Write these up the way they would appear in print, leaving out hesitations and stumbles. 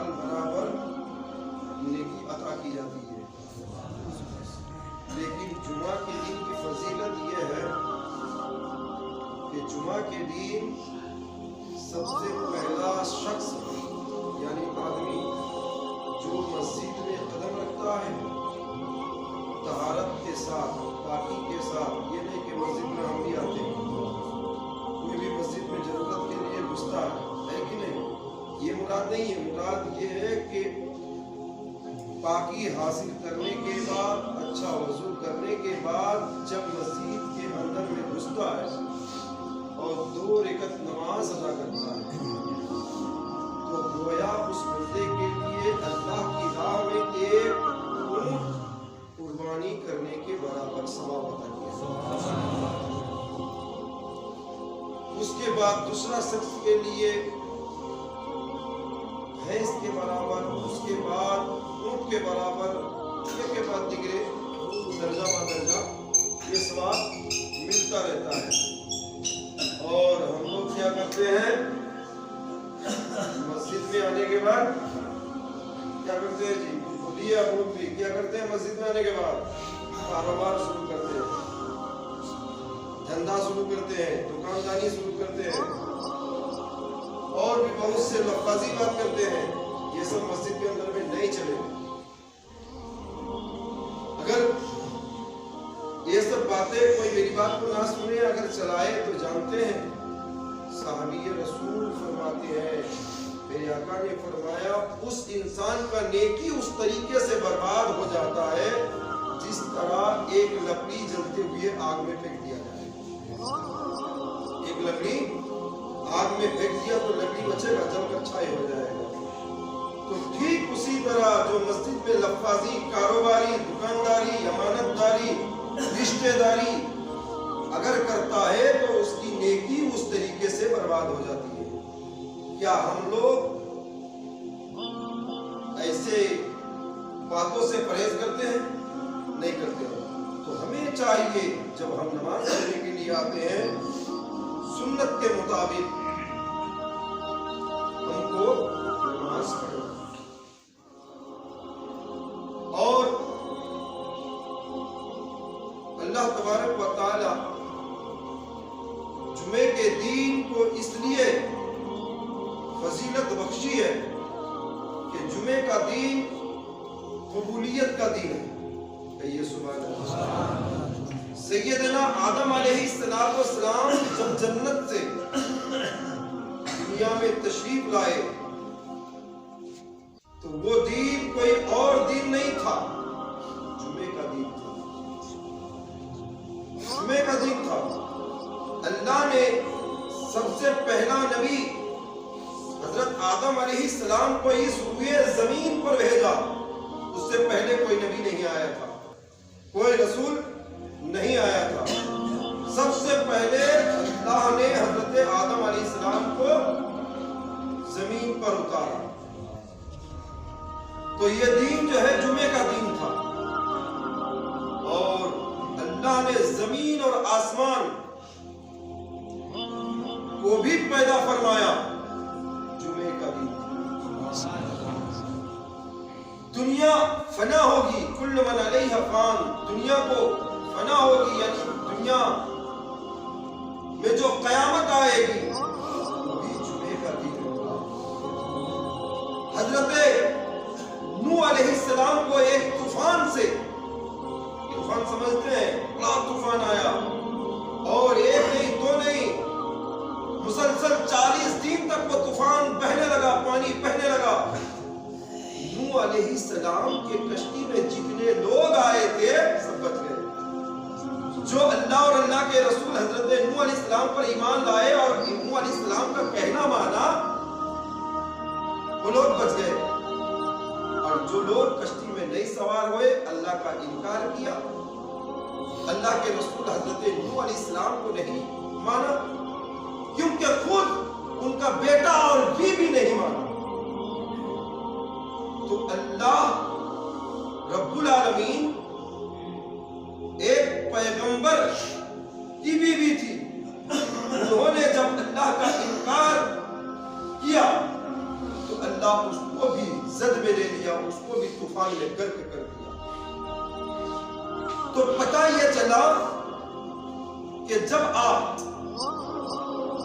سال برابر نیکی عطا کی جاتی ہے. لیکن جمعہ کے دن کی فضیلت یہ ہے کہ جمعہ کے دن سب سے پہلا شخص یعنی آدمی جو مسجد میں قدم رکھتا ہے طہارت کے ساتھ، پاکی کے ساتھ، یہ نہیں کہ مسجد میں ہم بھی آتے ہیں، کوئی بھی مسجد میں ضرورت کے لیے گھستا ہے کہ نہیں، یہ مراد نہیں ہے. مراد یہ ہے کہ پاکی حاصل کرنے کے بعد، اچھا وضو کرنے کے بعد جب مسجد کے اندر میں گھستا ہے اور 2 رکعت نماز ادا کرتا ہے تو گویا اس بندے کے لیے اللہ کی راہ میں ایک اونٹ قربانی کرنے کے برابر ثواب عطا کیا. اس کے بعد دوسرا شخص کے لیے بھینس کے برابر، اس کے بعد اونٹ کے برابر، یہ کے بعد دیگرے درجہ با درجہ یہ ثواب ملتا رہتا ہے. اور ہم لوگ کیا کرتے ہیں مسجد میں آنے کے بعد کیا کرتے ہیں جی بولیے آپ لوگ بھی کیا کرتے ہیں مسجد میں آنے کے بعد کاروبار شروع کرتے ہیں، دھندا شروع کرتے ہیں، دکانداری شروع کرتے ہیں اور بھی بہت سے لفاظی بات کرتے ہیں. یہ سب مسجد کے اندر میں نہیں چلے. اگر یہ سب باتیں کوئی میری بات کو نہ سنے اگر چلائے تو جانتے ہیں صحابی رسول فرماتے ہیں میرے آقا نے فرمایا اس انسان کا نیکی اس طریقے سے برباد ہو جاتا ہے جس طرح ایک لکڑی جلتے ہوئے آگ میں پھینک دیا جائے. ایک لکڑی آگ میں پھینک دیا تو لکڑی بچے گا، جل کر چھائی ہو جائے گا. تو ٹھیک اسی طرح جو مسجد میں لفاظی، کاروباری، دکانداری، امانت داری، رشتہ داری اگر کرتا ہے تو اس کی نیکی اس طریقے سے برباد ہو جاتی ہے. کیا ہم لوگ ایسے باتوں سے پرہیز کرتے ہیں؟ نہیں کرتے ہیں. تو ہمیں چاہیے جب ہم نماز پڑھنے کے لیے آتے ہیں سنت کے مطابق ہم کو نماز پڑھنا اور اللہ تبارک و تعالی جمعے کے دین کو اس لیے فضیلت بخشی ہے کہ جمعے کا دین قبولیت کا دین ہے. کہیے سبحان اللہ. سیدنا آدم علیہ السلام جب جنت سے دنیا میں تشریف لائے تو وہ دین کوئی اور دین نہیں تھا، جمعے کا دین تھا. جمعے کا دین تھا. اللہ نے سب سے پہلا نبی حضرت آدم علیہ السلام کو اس روئے زمین پر بھیجا. اس سے پہلے کوئی نبی نہیں آیا تھا، کوئی رسول نہیں آیا تھا. سب سے پہلے اللہ نے حضرت آدم علیہ السلام کو زمین پر اتارا. تو یہ دین جو ہے جمعے کا دین تھا اور اللہ نے زمین اور آسمان کو بھی پیدا فرمایا جمعے کا دن. دنیا فنا ہوگی، کل من علیہا فان، دنیا کو فنا ہوگی یعنی دنیا میں جو قیامت آئے گی وہ بھی جمعے کا دن ہوگا. حضرت نوح علیہ السلام کو ایک طوفان سے، طوفان سمجھتے ہیں، بڑا طوفان آیا اور ایک نہیں دو نہیں مسلسل 40 دن تک وہ طوفان بہنے لگا، پانی بہنے لگا. نوح علیہ السلام کے کشتی میں جتنے لوگ آئے تھے سب بچ گئے. جو اللہ اور اللہ کے رسول حضرت نوح علیہ السلام پر ایمان لائے اور نوح علیہ السلام کا کہنا مانا وہ لوگ بچ گئے، اور جو لوگ کشتی میں نہیں سوار ہوئے اللہ کا انکار کیا، اللہ کے رسول حضرت نوح علیہ السلام کو نہیں مانا کیونکہ خود ان کا بیٹا اور بیوی نہیں مانا. تو اللہ رب العالمین ایک پیغمبر کی بیوی تھی، انہوں نے جب اللہ کا انکار کیا تو اللہ اس کو بھی طوفان میں غرق کر دیا۔ تو پتہ یہ چلا کہ جب آپ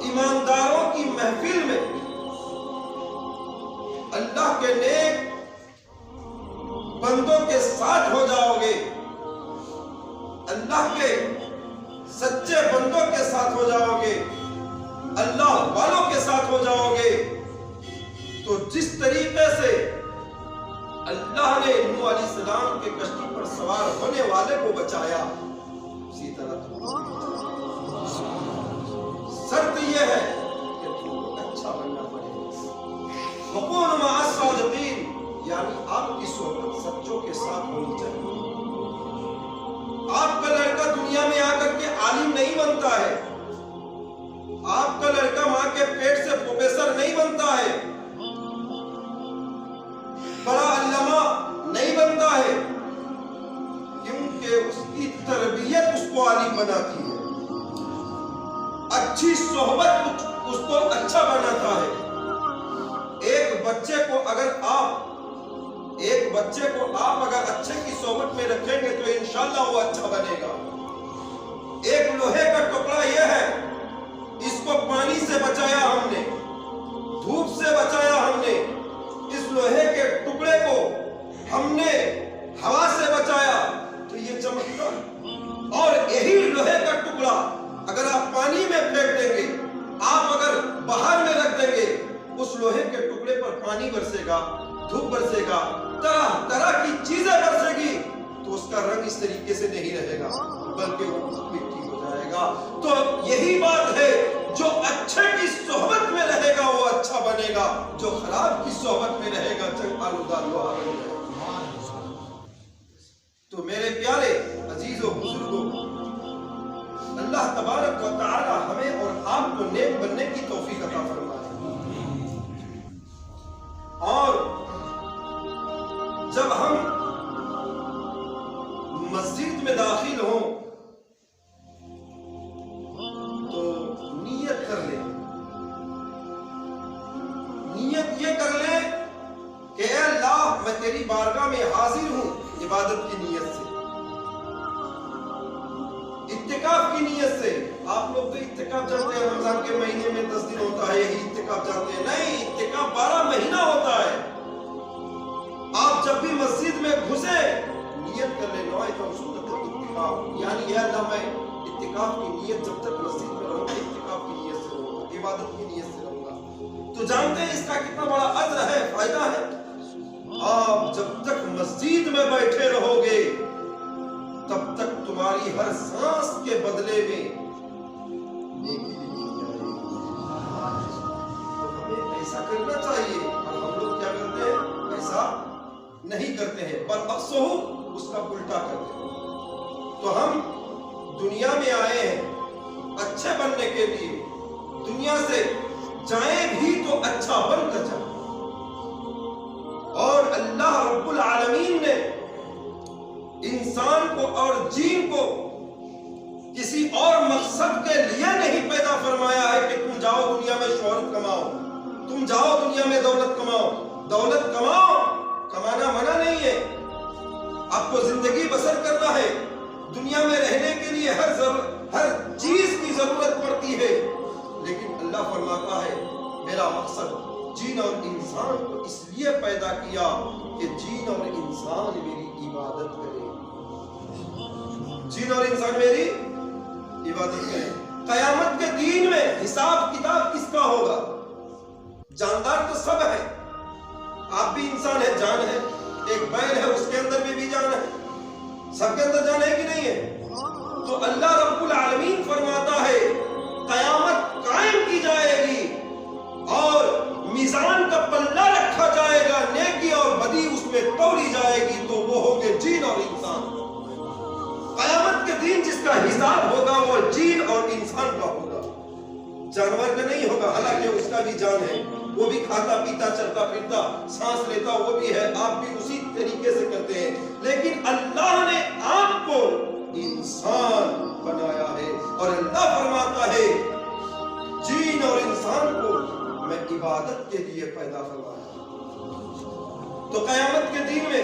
ایمانداروں کی محفل میں اللہ کے نیک بندوں کے ساتھ ہو جاؤ گے، اللہ کے سچے بندوں کے ساتھ ہو جاؤ گے، اللہ والوں کے ساتھ ہو جاؤ گے، تو جس طریقے سے اللہ نے نوح علیہ السلام کے کشتی پر سوار ہونے والے کو بچایا، اسی طرح شرط یہ ہے کہ تم کو اچھا بننا پڑے گا۔ وَكُونُوا مَعَ الصَّادِقِينَ، یعنی آپ کی صحبت سچوں کے ساتھ ہونی چاہیے۔ آپ کا لڑکا دنیا میں آ کر کے عالم نہیں بنتا ہے، آپ کا لڑکا ماں کے پیٹ سے پروفیسر نہیں بنتا ہے، بڑا علامہ نہیں بنتا ہے، کیونکہ اس کی تربیت اس کو عالم بناتی ہے، اچھی صحبت اس کو اچھا بناتا ہے۔ ایک بچے کو آپ اگر اچھے کی صحبت میں رکھیں گے تو انشاءاللہ وہ اچھا بنے گا۔ ایک لوہے کا ٹکڑا یہ ہے، اس کو پانی سے بچایا ہم نے، دھوپ سے بچایا ہم نے، اس لوہے کے ٹکڑے کو ہم نے ہوا سے بچایا تو یہ چمکتا ہے۔ اور یہی لوہے کا ٹکڑا اگر آپ پانی میں پھینک دیں گے، آپ اگر باہر میں رکھ دیں گے، اس لوہے کے ٹکڑے پر پانی برسے گا، دھوپ برسے گا، طرح طرح کی چیزیں برسے گی، تو اس کا رنگ اس طریقے سے نہیں رہے گا بلکہ وہ مٹی ہو جائے گا۔ تو یہی بات ہے، جو اچھے کی صحبت میں رہے گا وہ اچھا بنے گا، جو خراب کی صحبت میں رہے گا چنگ آلودہ لوہا بن جائے گا۔ تو میرے پیارے عزیزوں بزرگوں، اللہ تبارک و تعالی ہمیں اور آپ کو نیک بننے کی توفیق عطا فرمائے۔ اور جب ہم مسجد میں داخل ہوں تو نیت کر لیں، نیت یہ کر لیں کہ اے اللہ میں تیری بارگاہ میں حاضر ہوں عبادت کی نیت سے، اعتکاف کی نیت سے۔ آپ لوگ تو اعتکاف جانتے ہیں، رمضان کے مہینے میں 10 دن ہوتا ہے، یہی اعتکاف جانتے ہیں؟ نہیں، اعتکاف 12 مہینہ ہوتا ہے۔ آپ جب بھی مسجد میں گھسے نیت کر لیں، نوائت اور سنت اعتکاف، یعنی اے اللہ میں اعتکاف کی نیت جب تک مسجد میں رہوں گا اعتکاف کی نیت سے رہوں گا، عبادت کی نیت سے رہوں گا۔ تو جانتے ہیں اس کا کتنا بڑا اجر ہے، فائدہ ہے؟ آپ جب تک مسجد میں بیٹھے رہو گے تب تک تمہاری ہر سانس کے بدلے میں نیکی لکھی جائے گی۔ تو ہمیں ایسا کرنا چاہیے، اور ہم لوگ کیا کرتے ہیں؟ ایسا نہیں کرتے ہیں، برعکس ہو اس کا الٹا کرتے ہیں۔ تو ہم دنیا میں آئے ہیں اچھے بننے کے لیے، دنیا سے جائیں بھی تو اچھا بن کر جائیں۔ اور اللہ رب العالمین نے انسان کو اور جین کو کسی اور مقصد کے لیے نہیں پیدا فرمایا ہے کہ تم جاؤ دنیا میں شہرت کماؤ، تم جاؤ دنیا میں دولت کماؤ۔ دولت کماؤ، کمانا منع نہیں ہے، آپ کو زندگی بسر کرنا ہے، دنیا میں رہنے کے لیے ہر چیز کی ضرورت پڑتی ہے، لیکن اللہ فرماتا ہے میرا مقصد جین اور انسان کو اس لیے پیدا کیا کہ جین اور انسان میری عبادت کرے، جین اور انسان میری عبادت کرے۔ قیامت کے دین میں حساب کتاب کس کا ہوگا؟ جاندار تو سب ہے، آپ بھی انسان ہے، جان ہے، ایک بیل ہے اس کے اندر بھی جان ہے، سب کے اندر جان ہے کہ نہیں ہے؟ تو اللہ رب العالمین فرماتا ہے قیامت قائم کی جائے گی اور میزان کا پلہ رکھا جائے گا، نیکی اور بدی اس میں تولی جائے گی، تو وہ ہوگے جین اور انسان۔ قیامت کے دن جس کا حساب ہوگا وہ جین اور انسان کا ہوگا، جانور کا نہیں ہوگا، حالانکہ اس کا بھی جان ہے، وہ بھی کھاتا پیتا چلتا پھرتا سانس لیتا وہ بھی ہے، آپ بھی اسی طریقے سے کرتے ہیں، لیکن اللہ نے آپ کو انسان بنایا ہے اور اللہ فرماتا ہے جین اور انسان کو میں عبادت کے لیے پیدا فرمایا۔ تو قیامت کے دن میں